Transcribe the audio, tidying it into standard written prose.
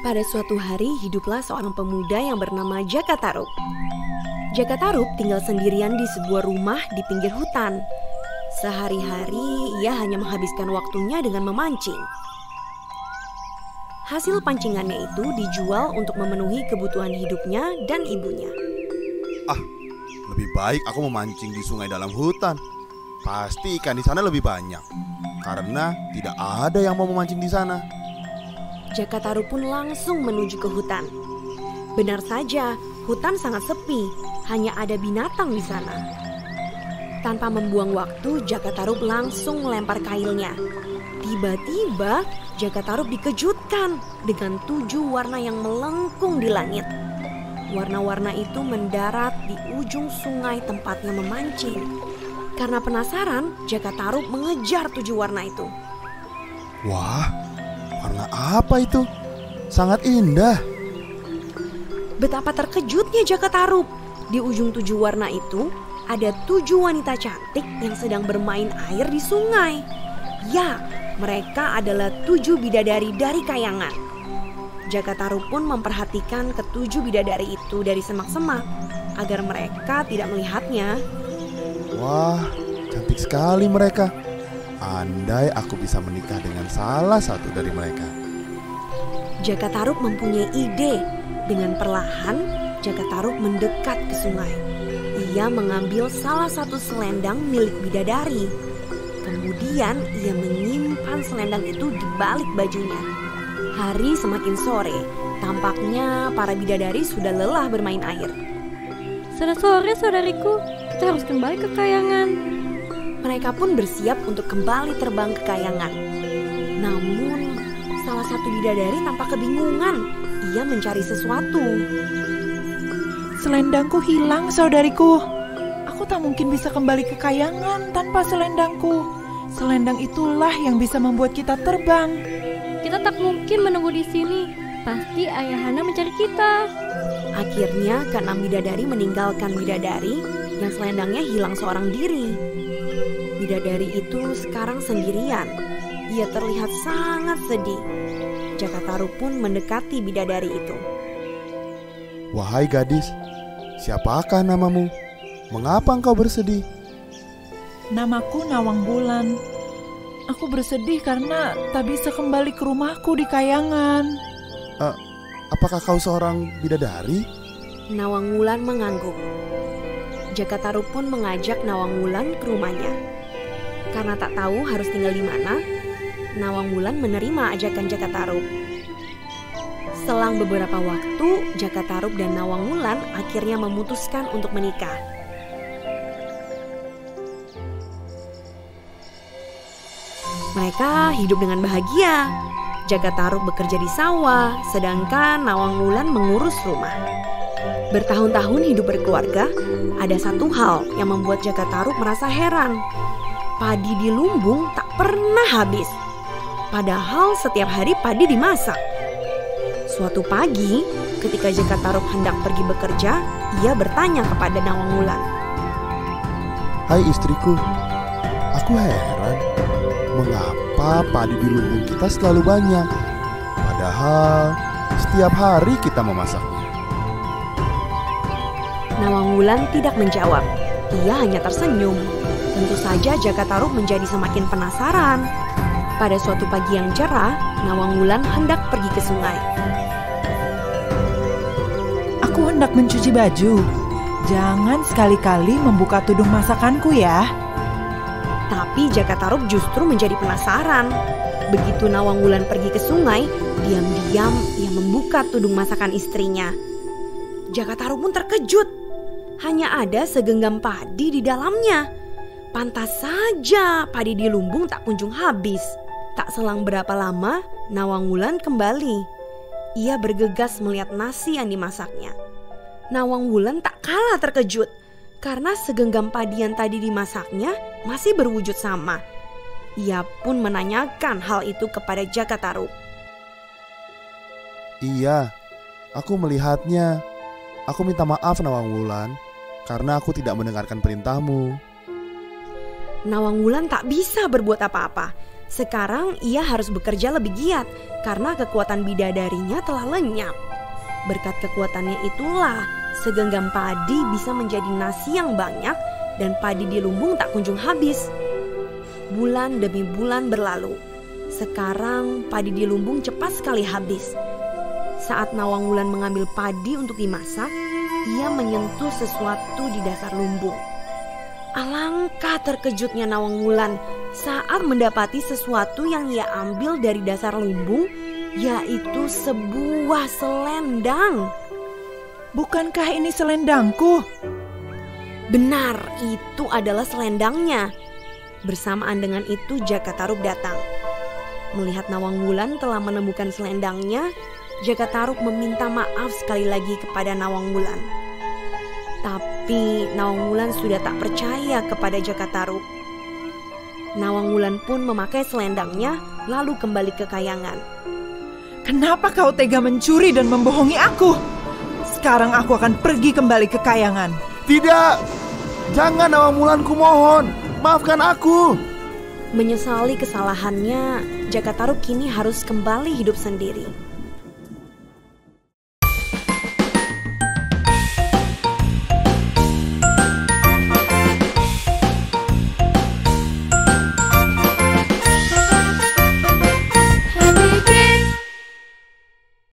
Pada suatu hari hiduplah seorang pemuda yang bernama Jaka Tarub. Jaka Tarub tinggal sendirian di sebuah rumah di pinggir hutan. Sehari-hari ia hanya menghabiskan waktunya dengan memancing. Hasil pancingannya itu dijual untuk memenuhi kebutuhan hidupnya dan ibunya. Lebih baik aku memancing di sungai dalam hutan. Pasti ikan di sana lebih banyak. Karena tidak ada yang mau memancing di sana. Jaka Tarub pun langsung menuju ke hutan. Benar saja, hutan sangat sepi, hanya ada binatang di sana. Tanpa membuang waktu, Jaka Tarub langsung melempar kailnya. Tiba-tiba, Jaka Tarub dikejutkan dengan 7 warna yang melengkung di langit. Warna-warna itu mendarat di ujung sungai tempatnya memancing. Karena penasaran, Jaka Tarub mengejar 7 warna itu. Wah, warna apa itu? Sangat indah. Betapa terkejutnya Jaka Tarub. Di ujung 7 warna itu ada 7 wanita cantik yang sedang bermain air di sungai. Ya, mereka adalah 7 bidadari dari kayangan. Jaka Tarub pun memperhatikan ke-7 bidadari itu dari semak-semak agar mereka tidak melihatnya. Wah, cantik sekali mereka. Andai aku bisa menikah dengan salah satu dari mereka. Jaka Tarub mempunyai ide. Dengan perlahan, Jaka Tarub mendekat ke sungai. Ia mengambil salah satu selendang milik bidadari. Kemudian ia menyimpan selendang itu di balik bajunya. Hari semakin sore, tampaknya para bidadari sudah lelah bermain air. Sudah sore saudariku, kita harus kembali ke kayangan. Mereka pun bersiap untuk kembali terbang ke kayangan. Namun, salah satu bidadari tampak kebingungan. Ia mencari sesuatu. Selendangku hilang, saudariku. Aku tak mungkin bisa kembali ke kayangan tanpa selendangku. Selendang itulah yang bisa membuat kita terbang. Kita tak mungkin menunggu di sini. Pasti Ayahanda mencari kita. Akhirnya, ke-6 bidadari meninggalkan bidadari yang selendangnya hilang seorang diri. Bidadari itu sekarang sendirian. Ia terlihat sangat sedih. Jaka Tarub pun mendekati bidadari itu. Wahai gadis, siapakah namamu? Mengapa engkau bersedih? Namaku Nawang Wulan. Aku bersedih karena tak bisa kembali ke rumahku di kayangan. Apakah kau seorang bidadari? Nawang Wulan mengangguk. Jaka Tarub pun mengajak Nawang Wulan ke rumahnya. Karena tak tahu harus tinggal di mana, Nawang Wulan menerima ajakan Jaka Tarub. Selang beberapa waktu, Jaka Tarub dan Nawang Wulan akhirnya memutuskan untuk menikah. Mereka hidup dengan bahagia. Jaka Tarub bekerja di sawah, sedangkan Nawang Wulan mengurus rumah. Bertahun-tahun hidup berkeluarga, ada satu hal yang membuat Jaka Tarub merasa heran. Padi di lumbung tak pernah habis. Padahal setiap hari padi dimasak. Suatu pagi, ketika Jaka Tarub hendak pergi bekerja, ia bertanya kepada Nawang Wulan. Hai istriku, aku heran. Mengapa padi di lumbung kita selalu banyak? Padahal setiap hari kita memasaknya. Nawang Wulan tidak menjawab. Ia hanya tersenyum. Tentu saja Jaka Tarub menjadi semakin penasaran. Pada suatu pagi yang cerah, Nawang Wulan hendak pergi ke sungai. Aku hendak mencuci baju. Jangan sekali-kali membuka tudung masakanku ya. Tapi Jaka Tarub justru menjadi penasaran. Begitu Nawang Wulan pergi ke sungai, diam-diam ia membuka tudung masakan istrinya. Jaka Tarub pun terkejut. Hanya ada segenggam padi di dalamnya. Pantas saja padi di lumbung tak kunjung habis. Tak selang berapa lama, Nawang Wulan kembali. Ia bergegas melihat nasi yang dimasaknya. Nawang Wulan tak kalah terkejut karena segenggam padi yang tadi dimasaknya masih berwujud sama. Ia pun menanyakan hal itu kepada Jaka Tarub. Iya, aku melihatnya. Aku minta maaf Nawang Wulan, karena aku tidak mendengarkan perintahmu. Nawang Wulan tak bisa berbuat apa-apa. Sekarang ia harus bekerja lebih giat karena kekuatan bidadarinya telah lenyap. Berkat kekuatannya itulah segenggam padi bisa menjadi nasi yang banyak dan padi di lumbung tak kunjung habis. Bulan demi bulan berlalu. Sekarang padi di lumbung cepat sekali habis. Saat Nawang Wulan mengambil padi untuk dimasak, ia menyentuh sesuatu di dasar lumbung. Alangkah terkejutnya Nawang Wulan saat mendapati sesuatu yang ia ambil dari dasar lumbung, yaitu sebuah selendang. Bukankah ini selendangku? Benar, itu adalah selendangnya. Bersamaan dengan itu Jaka Tarub datang. Melihat Nawang Wulan telah menemukan selendangnya, Jaka Tarub meminta maaf sekali lagi kepada Nawang Wulan. Tapi Nawang Wulan sudah tak percaya kepada Jaka Tarub. Nawang Wulan pun memakai selendangnya lalu kembali ke kayangan. Kenapa kau tega mencuri dan membohongi aku? Sekarang aku akan pergi kembali ke kayangan. Tidak, jangan Nawang Wulan, ku mohon, maafkan aku. Menyesali kesalahannya, Jaka Tarub kini harus kembali hidup sendiri.